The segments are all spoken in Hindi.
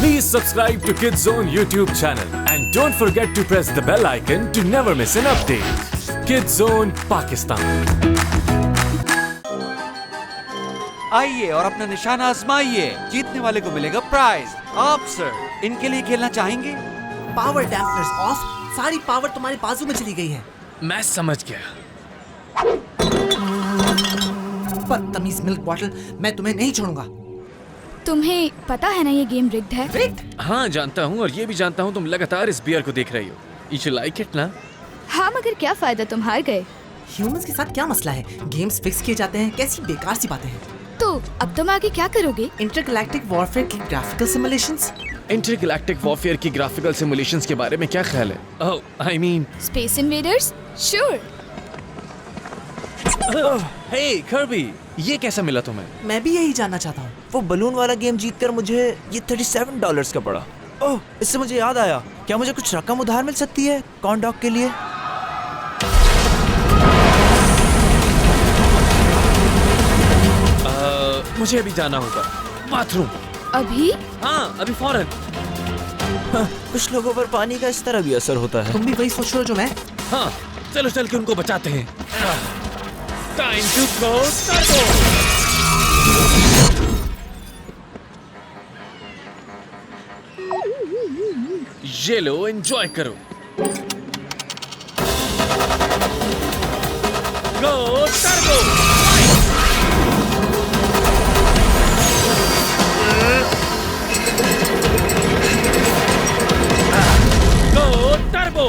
Please subscribe to Kids Zone YouTube channel and don't forget to press the bell icon to never miss an update. Kids Zone Pakistan. आइए और अपना निशाना आजमाइए, जीतने वाले को मिलेगा प्राइज। आप सर इनके लिए खेलना चाहेंगे? पावर डैम्पनर्स ऑफ, सारी पावर तुम्हारे बाजू में चली गई है। मैं समझ गया। बदतमीज मिल्क बॉटल, मैं तुम्हें नहीं छोड़ूंगा। तुम्हें पता है ना ये गेम रिग्ड है? रिग्ड? हाँ जानता हूँ, और ये भी जानता हूँ तुम लगातार इस बियर को देख रही हो। You like it ना? हाँ मगर क्या फायदा, तुम हार गए। ह्यूमंस के साथ क्या मसला है? गेम्स फिक्स किए जाते हैं, कैसी बेकार सी बातें हैं। तो अब तुम आगे क्या करोगे? इंटरगैलेक्टिक वॉरफेयर की ग्राफिकल सिमुलेशंस? इंटरगैलेक्टिक वॉरफेयर की ग्राफिकल सिमुलेशंस के बारे में क्या ख्याल है? Oh, I mean space invaders? Sure. Hey Kirby, ये कैसा मिला तुम्हें? मैं भी यही जानना चाहता हूँ। वो बलून वाला गेम जीतकर मुझे ये $37 का पड़ा। ओह, इससे मुझे याद आया, क्या मुझे कुछ रकम उधार मिल सकती है कॉर्न डॉग के लिए? मुझे अभी जाना होगा बाथरूम। अभी? हाँ अभी फौरन। कुछ लोगों पर पानी का इस तरह भी असर होता है। तुम भी वही सोच रहे हो जो मैं? हाँ चलो चल के उनको बचाते हैं। Time to go turbo. ये लो, एंजॉय करो। Go turbo. Go turbo.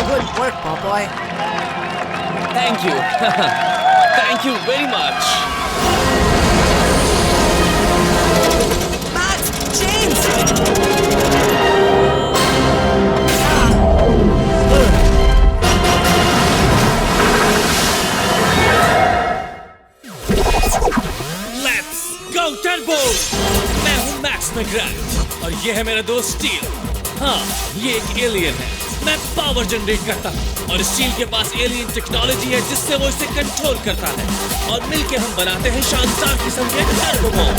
Good work, boy. Thank you. Thank you very much. Max, James! Let's go Turbo! मैं हूँ मैक्स मैकग्राथ और ये है मेरा दोस्त स्टील। हाँ, ये एक एलियन है। मैं पावर जनरेट करता हूँ और स्टील के पास एलियन टेक्नोलॉजी है जिससे वो इसे कंट्रोल करता है, और मिलके हम बनाते हैं शानदार किस्म के टर्बो बॉम्ब।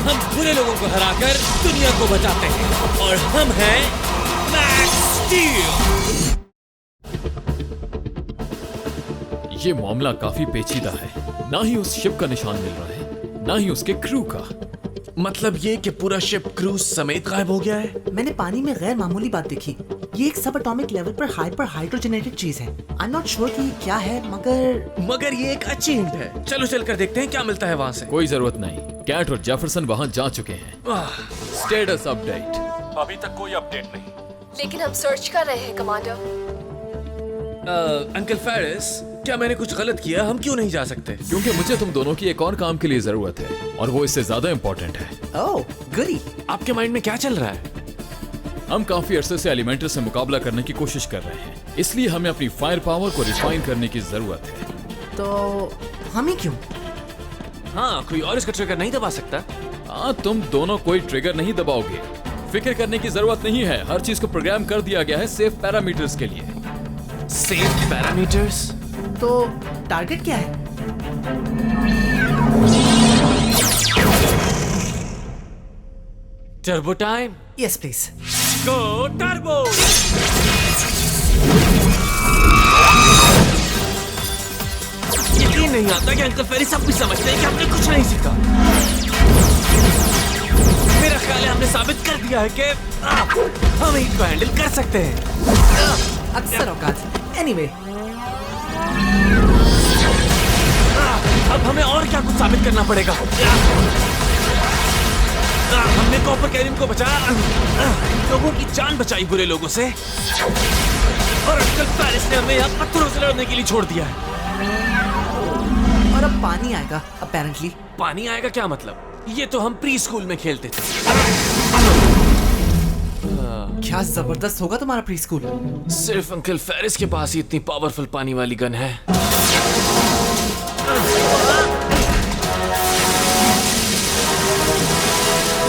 हम बुरे लोगों को हराकर दुनिया को बचाते हैं, और हम हैं मैक्स स्टील। ये मामला काफी पेचीदा है। ना ही उस शिप का निशान मिल रहा है, ना ही उसके क्रू का। मतलब ये कि पूरा शिप क्रू समेत गायब हो गया है। मैंने पानी में गैर मामूली बात देखी। ये एक सब एटॉमिक लेवल पर हाइपर हाइड्रोजनेटेड चीज है। आई एम नॉट श्योर कि क्या है, मगर ये एक अच्छी हिंट है। चलो चलकर देखते हैं क्या मिलता है वहाँ से। कोई जरूरत नहीं, कैट और जेफरसन वहाँ जा चुके हैं। Status update. अभी तक कोई अपडेट नहीं। लेकिन हम सर्च कर रहे हैं कमांडर। अंकल फेरिस, क्या मैंने कुछ गलत किया? हम क्यों नहीं जा सकते? क्योंकि मुझे तुम दोनों की एक और काम के लिए जरूरत है, और वो इससे ज्यादा इम्पोर्टेंट है। ओह गुडी। आपके माइंड में क्या चल रहा है? हम काफी अरसे से एलिमेंटर से मुकाबला करने की कोशिश कर रहे हैं, इसलिए हमें अपनी फायर पावर को रिफाइन करने की जरूरत है। तो हम ही क्यों? हाँ, कोई और इसका ट्रिगर नहीं दबा सकता। हाँ, तुम दोनों कोई ट्रिगर नहीं दबाओगे। फिक्र करने की जरूरत नहीं है, हर चीज को प्रोग्राम कर दिया गया है सेफ पैरामीटर्स के लिए। Safe parameters? तो टारगेट क्या है? Turbo time. Yes please. Go turbo. यकीन नहीं आता कि अंकल फेरिस सब कुछ समझते हैं कि हमने कुछ नहीं सीखा। मेरा ख्याल है हमने साबित कर दिया है कि हम हीट को हैंडल कर सकते हैं। अक्सर औकात। एनीवे, अब हमें और क्या कुछ साबित करना पड़ेगा। हमने कॉपर कैरियन को बचाया, लोगों की जान बचाई बुरे लोगों से, और अंकल फेरिस ने हमें यहाँ पत्थरों से लड़ने के लिए छोड़ दिया है। और अब पानी आएगा अपेरेंटली। पानी आएगा क्या मतलब? ये तो हम प्री स्कूल में खेलते थे। क्या जबरदस्त होगा तुम्हारा प्री स्कूल। सिर्फ अंकल फेरिस के पास ही इतनी पावरफुल पानी वाली गन है।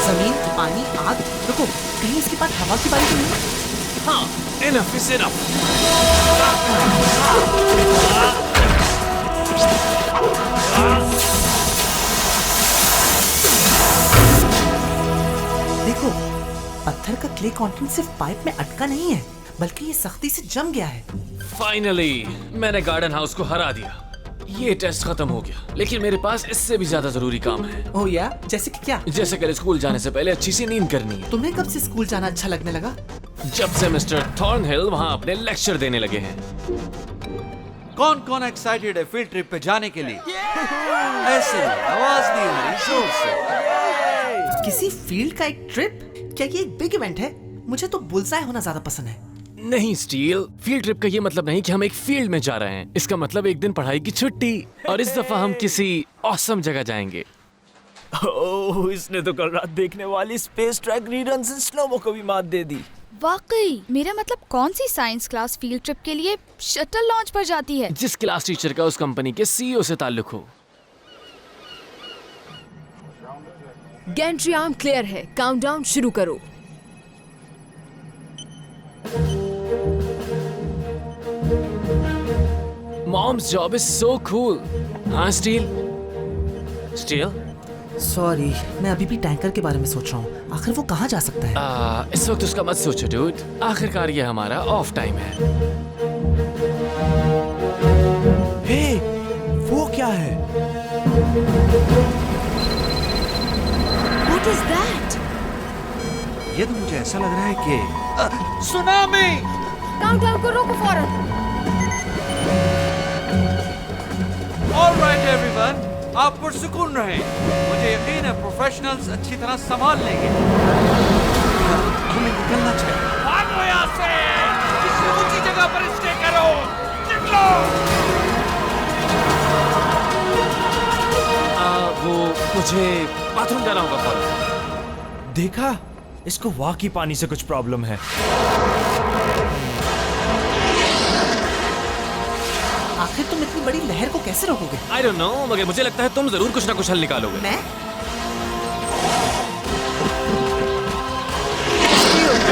जमीन, पानी, आग, रुको, कहीं इसके पास हवा की बारी तो नहीं है? हाँ, enough is enough. देखो, पत्थर का क्ले कंटेंट सिर्फ पाइप में अटका नहीं है, बल्कि ये सख्ती से जम गया है। फाइनली मैंने गार्डन हाउस को हरा दिया। ये टेस्ट खत्म हो गया, लेकिन मेरे पास इससे भी ज्यादा जरूरी काम है। ओह या, जैसे कि क्या? जैसे कल स्कूल जाने से पहले अच्छी सी नींद करनी है। तुम्हें कब से स्कूल जाना अच्छा लगने लगा? जब से मिस्टर थॉर्नहिल वहाँ अपने लेक्चर देने लगे हैं। कौन कौन एक्साइटेड है फील्ड ट्रिप पे जाने के लिए? ऐसे ही, आवाज नहीं हो रही, जोर से। किसी फील्ड का एक ट्रिप? क्या ये एक बिग इवेंट है? मुझे तो बुलसाई होना ज्यादा पसंद है। नहीं स्टील, फील्ड ट्रिप का ये मतलब नहीं कि हम एक फील्ड में जा रहे हैं। इसका मतलब एक दिन पढ़ाई की छुट्टी, और इस दफा हम किसी ऑसम जगह जाएंगे। ओह, इसने तो कल रात देखने वाली स्पेस ट्रैक रीरन्स इन स्लोमो को भी मात दे दी। वाकई, मेरा मतलब कौन सी साइंस क्लास फील्ड ट्रिप के लिए शटल लॉन्च पर जाती है? जिस क्लास टीचर का उस कंपनी के सीईओ से ताल्लुक हो। गेंट्री आर्म क्लियर है, काउंटडाउन शुरू करो। Mom's job is so cool. हाँ स्टील? स्टील? सॉरी, मैं अभी भी टैंकर के बारे में सोच रहा हूँ। आखिर वो कहाँ जा सकता है? इस वक्त उसका मत सोचो डूड। आखिरकार ये हमारा ऑफ टाइम है। हे, वो क्या है? What is that? ये तो मुझे ऐसा लग रहा है कि सुनामी। काउंटडाउन को रोको फौरन। ऑलराइट एवरीवन, आप पुरसुकून रहें। मुझे यकीन है प्रोफेशनल्स अच्छी तरह संभाल लेंगे। हमें निकलना चाहिए। भागो यहाँ से! किसी ऊंची जगह पर स्टे करो। निकलो! वो मुझे बाथरूम जाना होगा फौरन। देखा, इसको वाकई पानी से कुछ प्रॉब्लम है। आखिर तुम इतनी बड़ी लहर को कैसे रोकोगे? I don't know, मगर मुझे लगता है तुम जरूर कुछ ना कुछ हल निकालोगे। मैं?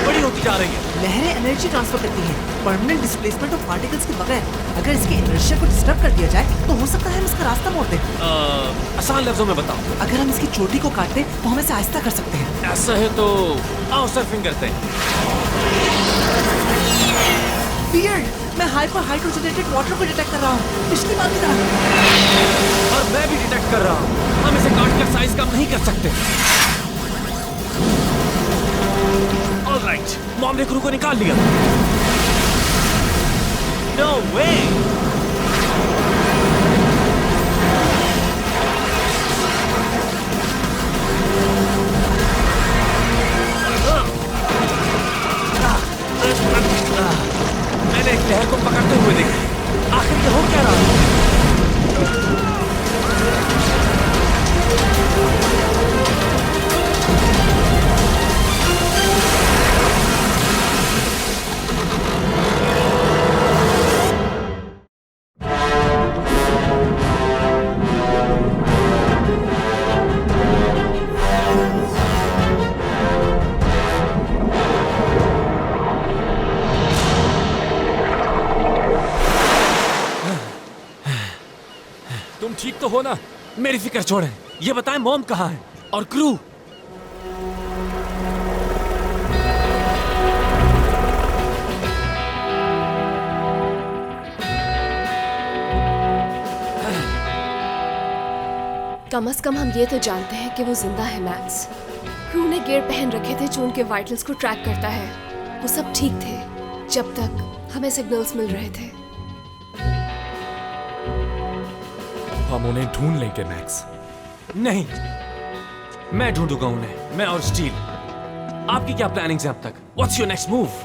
बड़ी होती जा रही है। लहरें एनर्जी ट्रांसफर करती हैं, परमानेंट डिस्प्लेसमेंट ऑफ पार्टिकल्स के बगैर। अगर इसके इनर्शिया को डिस्टर्ब कर दिया जाए, तो हो सकता है हम इसका रास्ता मोड़ दें। आसान लफ्जों में बताओ। अगर हम इसकी चोटी को काट दें, तो हम इसे आहिस्ता कर सकते हैं। ऐसा है तो आओ सर्फिंग करते हैं। वियर्ड, मैं हाइपर हाइड्रोजनेटेड वाटर को डिटेक्ट कर रहा हूँ, पिछली बार की तरह। और मैं भी डिटेक्ट कर रहा हूँ। हम इसे काट कर साइज कम नहीं कर सकते। ऑलराइट, मॉम ने क्रू को निकाल लिया। नो वे! मैंने एक लहर को पकड़ते हुए देखा। आखिर ये हो क्या रहा है? तुम ठीक तो हो ना? मेरी फिक्र छोड़ें। ये बताएं मॉम कहाँ है और क्रू? कम से कम हम ये तो जानते हैं कि वो जिंदा है मैक्स। क्रू ने गियर पहन रखे थे जो उनके वाइटल्स को ट्रैक करता है। वो सब ठीक थे जब तक हमें सिग्नल्स मिल रहे थे। हम उन्हें ढूंढ लेंगे मैक्स। नहीं, मैं ढूंढूंगा उन्हें, मैं और स्टील। आपकी क्या प्लानिंग्स हैं अब तक? What's your next move?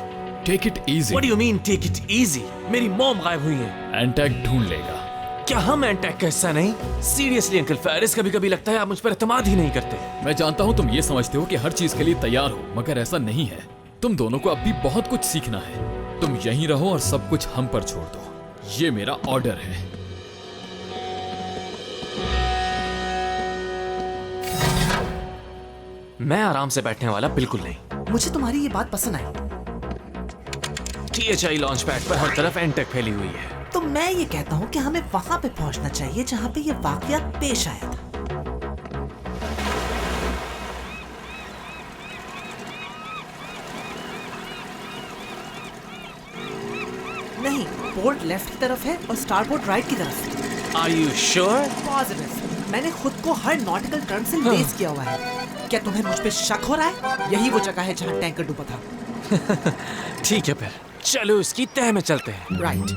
Take it easy. What do you mean take it easy? मेरी मॉम गायब हुई है। एंटैक ढूंढ लेगा। क्या हम एंटैक का हिस्सा नहीं? सीरियसली अंकल फेरिस, कभी कभी लगता है आप मुझ पर एतमाद ही नहीं करते। मैं जानता हूँ तुम ये समझते हो कि हर चीज के लिए तैयार हो, मगर ऐसा नहीं है। तुम दोनों को अब भी बहुत कुछ सीखना है। तुम यहीं रहो और सब कुछ हम पर छोड़ दो। ये मेरा ऑर्डर है। मैं आराम से बैठने वाला बिल्कुल नहीं। मुझे तुम्हारी ये बात पसंद आई। THI लॉन्च पैड पर हर तरफ एंटेक फैली हुई है। तो मैं ये कहता हूँ कि हमें वहां पे पहुंचना चाहिए जहां पे ये वाकया पेश आया था। नहीं, पोर्ट लेफ्ट की तरफ है और स्टारबोर्ड राइट की तरफ। Are you sure? पॉजिटिव। मैंने खुद को हर नॉटिकल टर्म से लेस किया हुआ है। क्या तुम्हें मुझ पे शक हो रहा है? यही वो जगह है जहाँ टैंकर डूबा था। ठीक है फिर चलो इसकी तह में चलते हैं। राइट।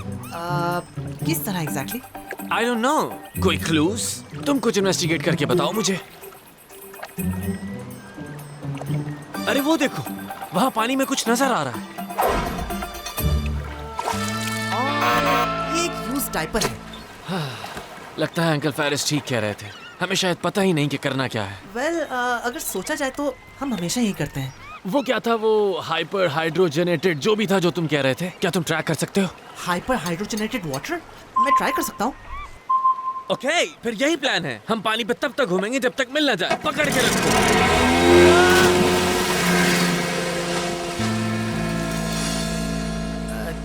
किस तरह एग्जैक्टली? I don't know. कोई क्लूज? तुम कुछ इन्वेस्टिगेट करके बताओ मुझे। अरे वो देखो, वहाँ पानी में कुछ नजर आ रहा है। ये एक यूज डायपर है। लगता है अंकल फेरिस ठीक कह रहे थे। हमें शायद पता ही नहीं कि करना क्या है। वेल, अगर सोचा जाए तो हम हमेशा यही करते हैं। वो क्या था, वो हाइपर हाइड्रोजनेटेड जो भी था जो तुम कह रहे थे, क्या तुम ट्रैक कर सकते हो? Hyper hydrogenated water? मैं ट्राई कर सकता हूँ। ओके, फिर यही प्लान है। हम पानी पे तब तक घूमेंगे जब तक मिल ना जाए। पकड़ के रखो।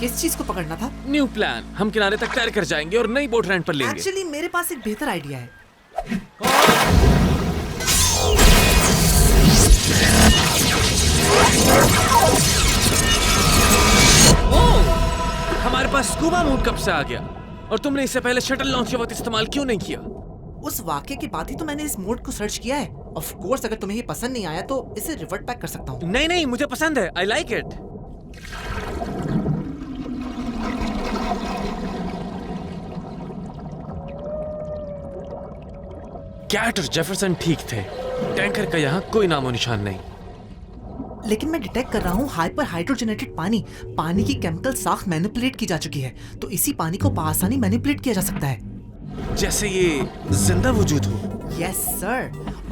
किस चीज को पकड़ना था? New plan. हम किनारे तक तैर कर जाएंगे और नई बोट रेंट पर लेंगे। एक्चुअली मेरे पास एक बेहतर आइडिया है। हमारे पास स्कूबा मोड कब से आ गया? और तुमने इससे पहले शटल लॉन्च के वक्त इस्तेमाल क्यों नहीं किया? उस वाक्य के बाद ही तो मैंने इस मोड को सर्च किया है। ऑफ कोर्स, अगर तुम्हें ये पसंद नहीं आया तो इसे रिवर्ट बैक कर सकता हूँ। नहीं नहीं, मुझे पसंद है। I like it. कैट और जेफरसन ठीक थे। टैंकर का यहाँ कोई नामो निशान नहीं। लेकिन मैं डिटेक्ट कर रहा हूँ हाइपर हाइड्रोजनेटेड पानी की केमिकल साख मैनिपुलेट की जा चुकी है। तो इसी पानी को आसानी मैनिपुलेट किया जा सकता है। जैसे ये जिंदा वजूद हो। Yes sir.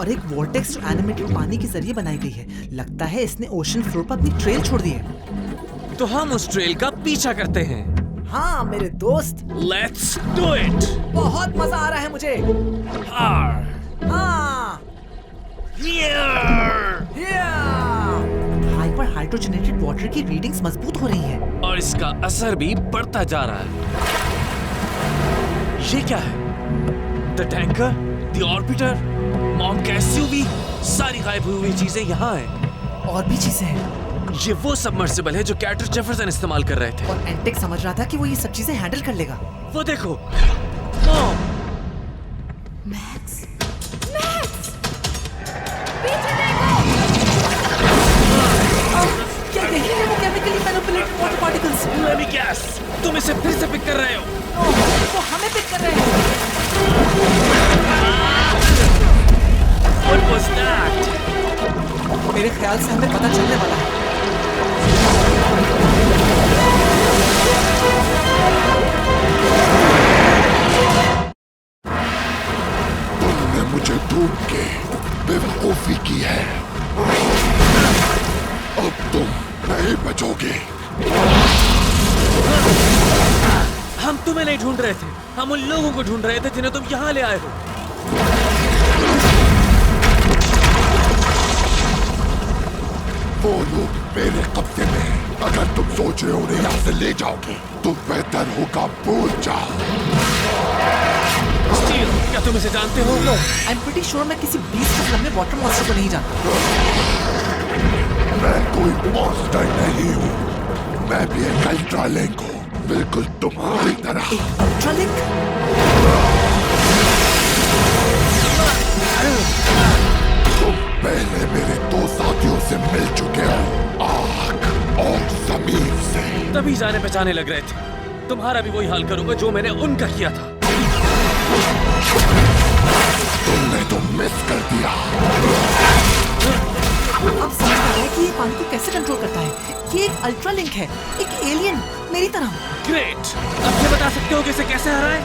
और एक वोर्टेक्स जो एनिमेटेड पानी के जरिए बनाई गई है। लगता है इसने ओशन फ्लोर पर अपनी ट्रेल छोड़ दी है। तो हम उस ट्रेल का पीछा करते हैं। हाँ मेरे दोस्त, लेट्स डू इट। बहुत मजा आ रहा है मुझे। हाँ। हाइपर हाइड्रोजनेटेड वाटर की रीडिंग्स मजबूत हो रही है और इसका असर भी बढ़ता जा रहा है। ये क्या है? The tanker, the orbiter, monk SUV, सारी गायब हुई चीजें यहाँ हैं। और भी चीजें हैं। ये वो सबमर्सिबल है जो कैट और जेफरसन इस्तेमाल कर रहे थे। और एंटेक समझ रहा था कि वो ये सब चीजें हैंडल कर लेगा। वो देखो। मैक्स, पीछे देखो। क्या यही है वो chemically manipulated water particles? Let me guess, तुम इसे फिर से पिक कर रहे हो। वो हमें पिक कर रहे हैं। What was that? मेरे ख्याल से हमें पता चलने वाला है। तुमने मुझे ढूंढ के बेवकूफी की है। अब तुम नहीं बचोगे। हम तुम्हें नहीं ढूंढ रहे थे, हम उन लोगों को ढूंढ रहे थे जिन्हें तुम यहाँ ले आए हो। वो लोग मेरे कब्जे में हैं। अगर तुम सोच रहे हो उन्हें यहाँ से ले जाओगे तो बेहतर होगा भूल जाओ। स्टील, क्या तुम इसे जानते हो? आई एम प्रीटी श्योर मैं किसी 20 फुट लंबे वाटर मॉन्स्टर को नहीं जानता। मैं कोई मॉन्स्टर नहीं हूँ। मैं भी एक अल्ट्रालिंक हूँ, बिल्कुल तुम्हारी तरह। एक अल्ट्रालिंक? तुम पहले मेरे 2 साथियों से मिल चुके हो, आग और जमीन से। तभी जाने पहचाने लग रहे थे। तुम्हारा भी वही हाल करूंगा जो मैंने उनका किया था। तुमने तो मिस कर दिया। अब समझ में आया कि ये पानी को कैसे कंट्रोल करता है। ये एक अल्ट्रालिंक है, एक एलियन मेरी तरह। ग्रेट, अब ये बता सकते हो कि इसे कैसे हराएं?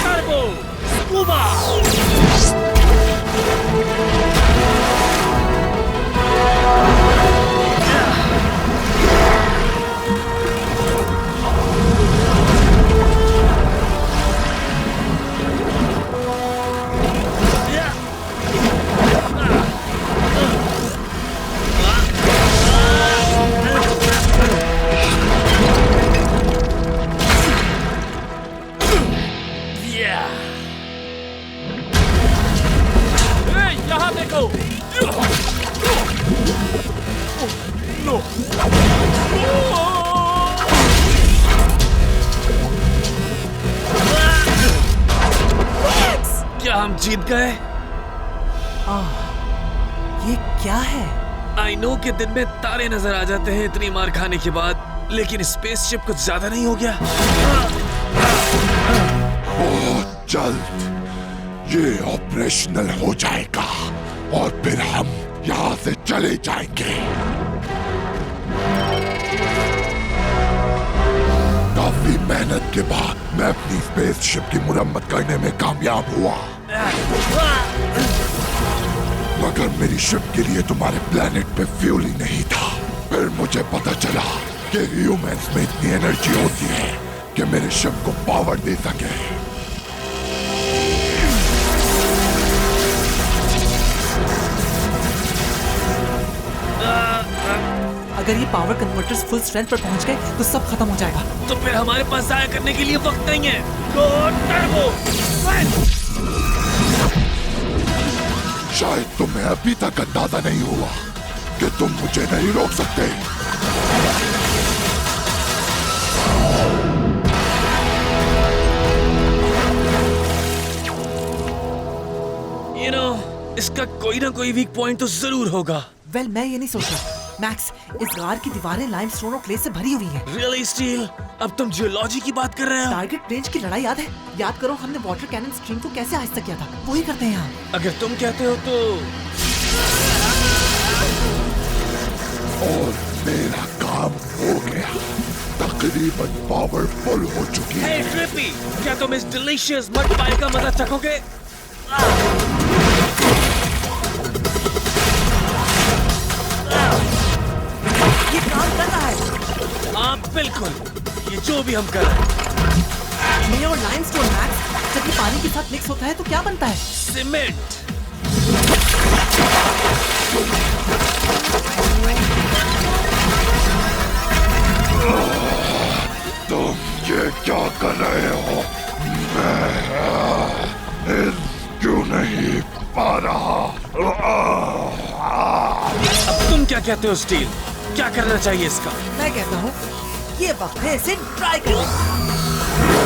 Turbo scuba. दो। क्या हम जीत गए? ये क्या है? आई नो कि दिन में तारे नजर आ जाते हैं इतनी मार खाने के बाद, लेकिन स्पेसशिप कुछ ज्यादा नहीं हो गया? बहुत जल्द ये ऑपरेशनल हो जाएगा और फिर हम यहाँ से चले जाएंगे। काफी मेहनत के बाद मैं अपनी स्पेसशिप की मुरम्मत करने में कामयाब हुआ, मगर मेरी शिप के लिए तुम्हारे प्लेनेट पे फ्यूल ही नहीं था। फिर मुझे पता चला कि ह्यूमंस में इतनी एनर्जी होती है कि मेरे शिप को पावर दे सके। अगर ये पावर कन्वर्टर्स फुल स्ट्रेंथ पर पहुंच गए तो सब खत्म हो जाएगा। तो फिर हमारे पास जाया करने के लिए वक्त नहीं है। गो टर्बो! शायद तुम्हें अभी तक अंदाजा नहीं हुआ कि तुम मुझे नहीं रोक सकते। You know, इसका कोई ना कोई वीक पॉइंट तो जरूर होगा। वेल, मैं ये नहीं सोच रहा। मैक्स, इस गार की दीवारें लाइमस्टोन और क्ले से भरी हुई हैं। Really steel? अब तुम जियोलॉजी की बात कर रहे हो? टारगेट रेंज की लड़ाई याद है? याद करो हमने वाटर कैनन स्ट्रीम को कैसे आहिस्ता किया था। वही करते हैं यहाँ। अगर तुम कहते हो तो। और मेरा काम हो गया, तकरीबन पावरफुल हो चुकी है। Hey ट्रिपी, क्या तुम इस डिलीशियस मड पाई का मजा चखोगे? ये काम कर रहा है। हाँ बिल्कुल, ये जो भी हम कर रहे हैं। क्ले और लाइमस्टोन मैक्स, जब ये पानी के साथ मिक्स होता है तो क्या बनता है? सीमेंट। तुम ये क्या कर रहे हो? मैं क्यों नहीं पा रहा? अब तुम क्या कहते हो स्टील? क्या करना चाहिए इसका? मैं कहता हूँ ये वक्त है इसे ट्राई करने का।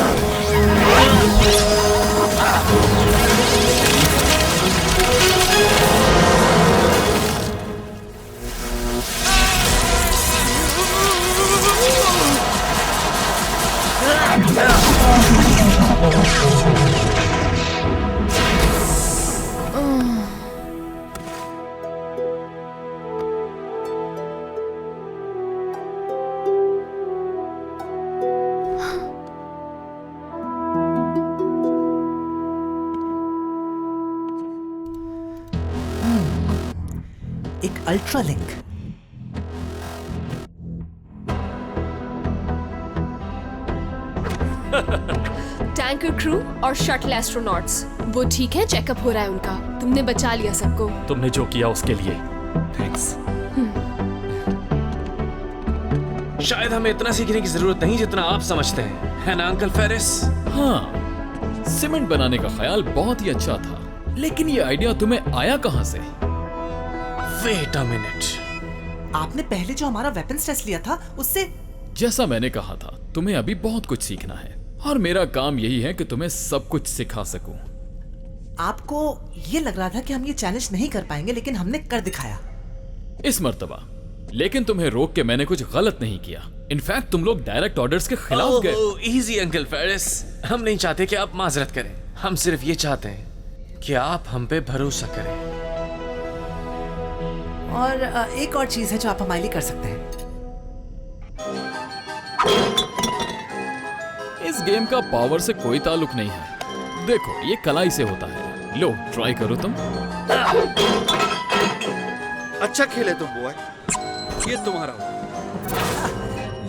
एक अल्ट्रा लिंक। टैंकर क्रू और शटल एस्ट्रोनॉट्स, वो ठीक है? चेकअप हो रहा है उनका। तुमने बचा लिया सबको। तुमने जो किया उसके लिए थैंक्स। शायद हमें इतना सीखने की जरूरत नहीं जितना आप समझते हैं, है ना अंकल फेरिस? हाँ, सीमेंट बनाने का ख्याल बहुत ही अच्छा था, लेकिन ये आइडिया तुम्हें आया कहाँ से? Wait a minute. आपने पहले जो हमारा वेपन्स टेस्ट लिया था उससे। जैसा मैंने कहा था, तुम्हें अभी बहुत कुछ सीखना है और मेरा काम यही है कि तुम्हें सब कुछ सिखा सकूं। आपको ये लग रहा था कि हम ये चैलेंज नहीं कर पाएंगे, लेकिन हमने कर दिखाया इस मर्तबा। लेकिन तुम्हें रोक के मैंने कुछ गलत नहीं किया। इनफैक्ट तुम लोग डायरेक्ट ऑर्डर्स के खिलाफ गए। इजी अंकल फेरिस, हम नहीं चाहते कि आप माजरत करें। हम सिर्फ ये चाहते हैं कि आप हम पे भरोसा करें। और एक और चीज है जो आप हमारे लिए कर सकते हैं। इस गेम का पावर से कोई ताल्लुक नहीं है। देखो, ये कलाई से होता है। लो, ट्राई करो तुम। अच्छा खेले तुम बॉय, ये तुम्हारा हो।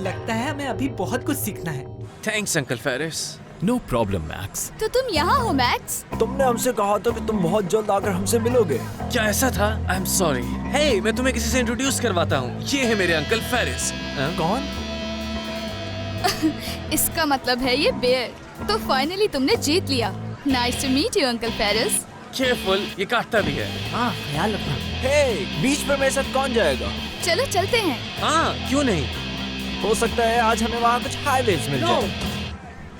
लगता है हमें अभी बहुत कुछ सीखना है। Thanks uncle Ferris. No problem Max. तो तुम यहाँ हो मैक्स? तुमने हमसे कहा था कि तुम बहुत जल्द आकर हमसे मिलोगे। क्या ऐसा था? I am sorry. हे, मैं तुम्हें किसी से इंट्रोड्यूस करवाता हूँ। ये है मेरे अंकल फेरिस। कौन? इसका मतलब है ये बेयर। तो फाइनली तुमने जीत लिया। Nice to meet you uncle Ferris. Careful, ये काटता भी है। हाँ ख्याल रखना। हे, बीच पर मेरे साथ कौन जाएगा? चलो चलते हैं। हाँ, क्यों नहीं? हो सकता है आज हमें वहाँ कुछ हाई वेव्स मिल जाए।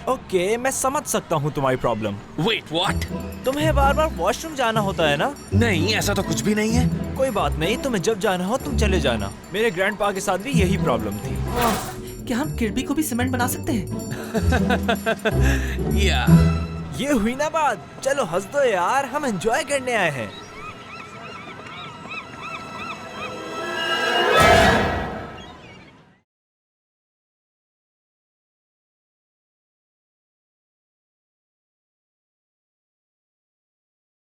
ओके, मैं समझ सकता हूँ तुम्हारी प्रॉब्लम। Wait, what? तुम्हें बार बार वॉशरूम जाना होता है ना? नहीं, ऐसा तो कुछ भी नहीं है। कोई बात नहीं, तुम्हें जब जाना हो तुम चले जाना। मेरे ग्रैंडपा के साथ भी यही प्रॉब्लम थी। क्या हम किर्बी को भी सीमेंट बना सकते हैं? या ये हुई ना बात। चलो हंस दो यार, हम एंजॉय करने आए हैं।